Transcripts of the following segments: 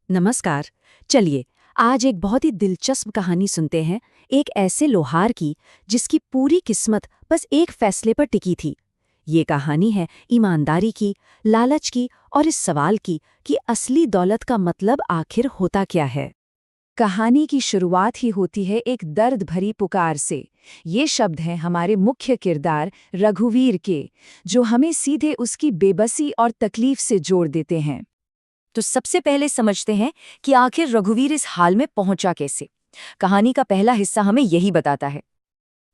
नमस्कार। चलिए, आज एक बहुत ही दिलचस्प कहानी सुनते हैं, एक ऐसे लोहार की जिसकी पूरी किस्मत बस एक फैसले पर टिकी थी। ये कहानी है ईमानदारी की, लालच की और इस सवाल की कि असली दौलत का मतलब आखिर होता क्या है। कहानी की शुरुआत ही होती है एक दर्द भरी पुकार से। ये शब्द हैं हमारे मुख्य किरदार रघुवीर के, जो हमें सीधे उसकी बेबसी और तकलीफ से जोड़ देते हैं। तो सबसे पहले समझते हैं कि आखिर रघुवीर इस हाल में पहुंचा कैसे। कहानी का पहला हिस्सा हमें यही बताता है।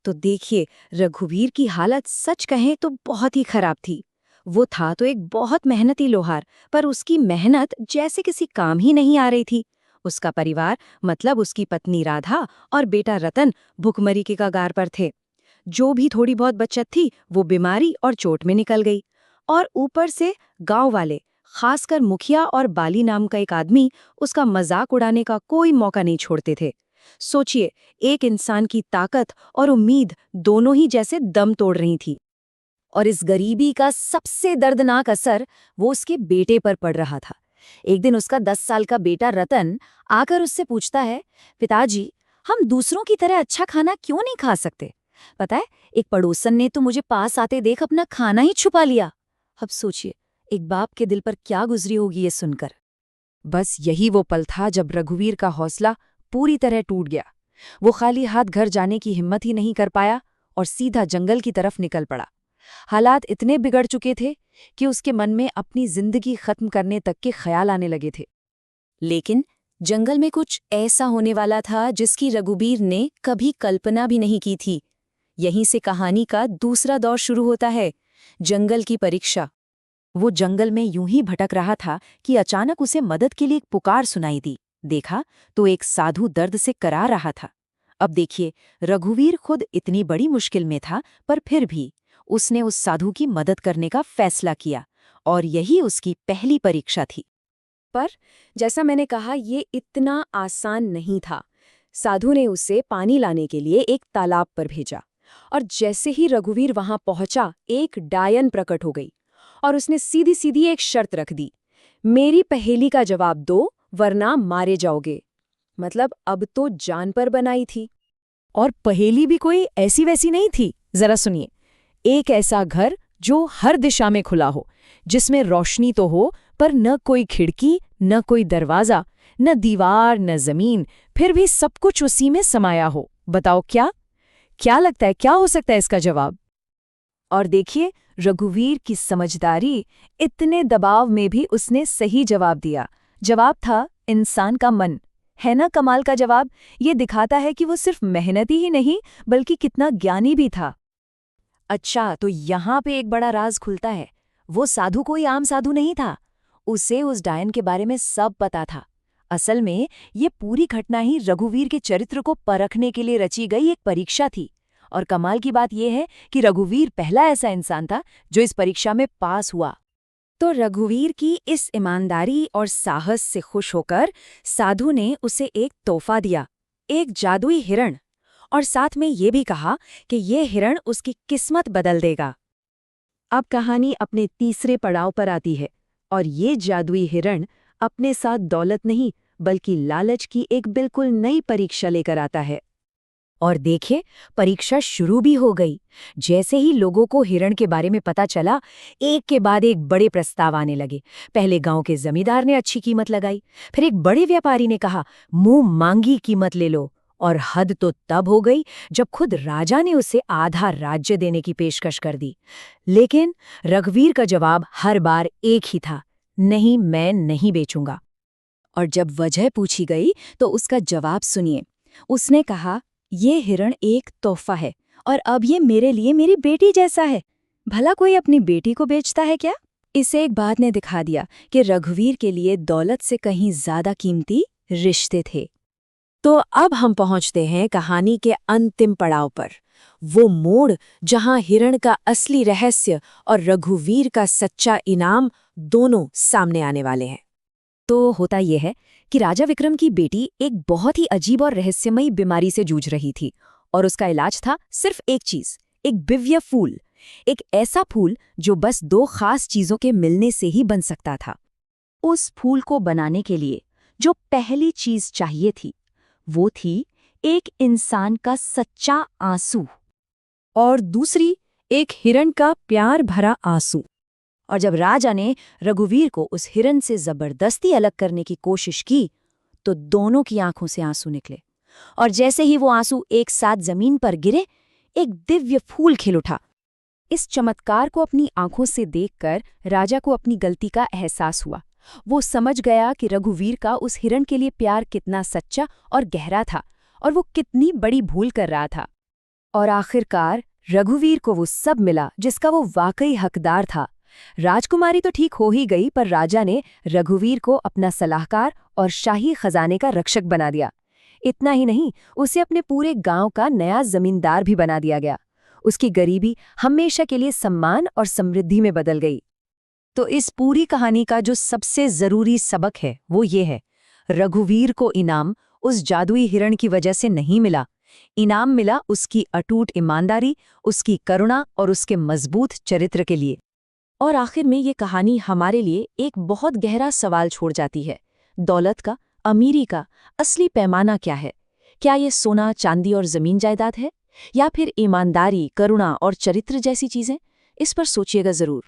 तो देखिए, रघुवीर की हालत सच कहें तो बहुत ही खराब थी। वो था तो एक बहुत मेहनती लोहार, पर उसकी मेहनत जैसे किसी काम ही नहीं आ रही थी। उसका परिवार, मतलब उसकी पत्नी राधा और बेटा रतन, भुखमरी के कगार पर थे। जो भी थोड़ी बहुत बचत थी वो बीमारी और चोट में निकल गई। और ऊपर से गांव वाले, खासकर मुखिया और बाली नाम का एक आदमी, उसका मजाक उड़ाने का कोई मौका नहीं छोड़ते थे। सोचिए, एक इंसान की ताकत और उम्मीद दोनों ही जैसे दम तोड़ रही थी। और इस गरीबी का सबसे दर्दनाक असर वो उसके बेटे पर पड़ रहा था। एक दिन उसका 10 साल का बेटा रतन आकर उससे पूछता है, पिताजी, हम दूसरों की तरह अच्छा खाना क्यों नहीं खा सकते? पता है, एक पड़ोसन ने तो मुझे पास आते देख अपना खाना ही छुपा लिया। अब सोचिए, एक बाप के दिल पर क्या गुजरी होगी ये सुनकर। बस यही वो पल था जब रघुवीर का हौसला पूरी तरह टूट गया। वो खाली हाथ घर जाने की हिम्मत ही नहीं कर पाया और सीधा जंगल की तरफ निकल पड़ा। हालात इतने बिगड़ चुके थे कि उसके मन में अपनी जिंदगी खत्म करने तक के ख्याल आने लगे थे। लेकिन जंगल में कुछ ऐसा होने वाला था जिसकी रघुवीर ने कभी कल्पना भी नहीं की थी। यहीं से कहानी का दूसरा दौर शुरू होता है, जंगल की परीक्षा। वो जंगल में यूं ही भटक रहा था कि अचानक उसे मदद के लिए एक पुकार सुनाई दी। देखा तो एक साधु दर्द से करा रहा था। अब देखिए, रघुवीर खुद इतनी बड़ी मुश्किल में था, पर फिर भी उसने उस साधु की मदद करने का फैसला किया। और यही उसकी पहली परीक्षा थी। पर जैसा मैंने कहा, ये इतना आसान नहीं था। साधु ने उसे पानी लाने के लिए एक तालाब पर भेजा। और जैसे ही रघुवीर वहां पहुंचा, एक डायन प्रकट हो गई। और उसने सीधी सीधी एक शर्त रख दी, मेरी पहेली का जवाब दो वरना मारे जाओगे। मतलब अब तो जान पर बनाई थी। और पहेली भी कोई ऐसी वैसी नहीं थी। जरा सुनिए, एक ऐसा घर जो हर दिशा में खुला हो, जिसमें रोशनी तो हो पर न कोई खिड़की, न कोई दरवाजा, न दीवार, न जमीन, फिर भी सब कुछ उसी में समाया हो। बताओ क्या क्या लगता है, क्या हो सकता है इसका जवाब? और देखिए, रघुवीर की समझदारी, इतने दबाव में भी उसने सही जवाब दिया। जवाब था इंसान का मन। है ना कमाल का जवाब? ये दिखाता है कि वो सिर्फ मेहनती ही नहीं बल्कि कितना ज्ञानी भी था। अच्छा, तो यहाँ पे एक बड़ा राज खुलता है। वो साधु कोई आम साधु नहीं था। उसे उस डायन के बारे में सब पता था। असल में ये पूरी घटना ही रघुवीर के चरित्र को परखने के लिए रची गई एक परीक्षा थी। और कमाल की बात यह है कि रघुवीर पहला ऐसा इंसान था जो इस परीक्षा में पास हुआ। तो रघुवीर की इस ईमानदारी और साहस से खुश होकर साधु ने उसे एक तोहफा दिया, एक जादुई हिरण। और साथ में ये भी कहा कि ये हिरण उसकी किस्मत बदल देगा। अब कहानी अपने तीसरे पड़ाव पर आती है। और ये जादुई हिरण अपने साथ दौलत नहीं बल्कि लालच की एक बिल्कुल नई परीक्षा लेकर आता है। और देखिए, परीक्षा शुरू भी हो गई। जैसे ही लोगों को हिरण के बारे में पता चला, एक के बाद एक बड़े प्रस्ताव आने लगे। पहले गांव के जमींदार ने अच्छी कीमत लगाई, फिर एक बड़े व्यापारी ने कहा, मुंह मांगी कीमत ले लो। और हद तो तब हो गई जब खुद राजा ने उसे आधा राज्य देने की पेशकश कर दी। लेकिन रघुवीर का जवाब हर बार एक ही था, नहीं, मैं नहीं बेचूंगा। और जब वजह पूछी गई तो उसका जवाब सुनिए। उसने कहा, ये हिरण एक तोहफा है और अब ये मेरे लिए मेरी बेटी जैसा है। भला कोई अपनी बेटी को बेचता है क्या? इसे एक बात ने दिखा दिया कि रघुवीर के लिए दौलत से कहीं ज्यादा कीमती रिश्ते थे। तो अब हम पहुंचते हैं कहानी के अंतिम पड़ाव पर, वो मोड़ जहां हिरण का असली रहस्य और रघुवीर का सच्चा इनाम दोनों सामने आने वाले हैं। तो होता यह है कि राजा विक्रम की बेटी एक बहुत ही अजीब और रहस्यमयी बीमारी से जूझ रही थी। और उसका इलाज था सिर्फ एक चीज, एक दिव्य फूल। एक ऐसा फूल जो बस दो खास चीजों के मिलने से ही बन सकता था। उस फूल को बनाने के लिए जो पहली चीज चाहिए थी वो थी एक इंसान का सच्चा आंसू और दूसरी एक हिरण का प्यार भरा आंसू। और जब राजा ने रघुवीर को उस हिरण से जबरदस्ती अलग करने की कोशिश की तो दोनों की आंखों से आंसू निकले, और जैसे ही वो आंसू एक साथ जमीन पर गिरे एक दिव्य फूल खिल उठा। इस चमत्कार को अपनी आंखों से देखकर राजा को अपनी गलती का एहसास हुआ। वो समझ गया कि रघुवीर का उस हिरण के लिए प्यार कितना सच्चा और गहरा था और वो कितनी बड़ी भूल कर रहा था। और आखिरकार रघुवीर को वो सब मिला जिसका वो वाकई हकदार था। राजकुमारी तो ठीक हो ही गई, पर राजा ने रघुवीर को अपना सलाहकार और शाही खजाने का रक्षक बना दिया। इतना ही नहीं, उसे अपने पूरे गांव का नया जमींदार भी बना दिया गया। उसकी गरीबी हमेशा के लिए सम्मान और समृद्धि में बदल गई। तो इस पूरी कहानी का जो सबसे जरूरी सबक है वो ये है, रघुवीर को इनाम उस जादुई हिरण की वजह से नहीं मिला। इनाम मिला उसकी अटूट ईमानदारी, उसकी करुणा और उसके मजबूत चरित्र के लिए। और आखिर में ये कहानी हमारे लिए एक बहुत गहरा सवाल छोड़ जाती है। दौलत का, अमीरी का असली पैमाना क्या है? क्या ये सोना, चांदी और जमीन जायदाद है, या फिर ईमानदारी, करुणा और चरित्र जैसी चीजें? इस पर सोचिएगा जरूर।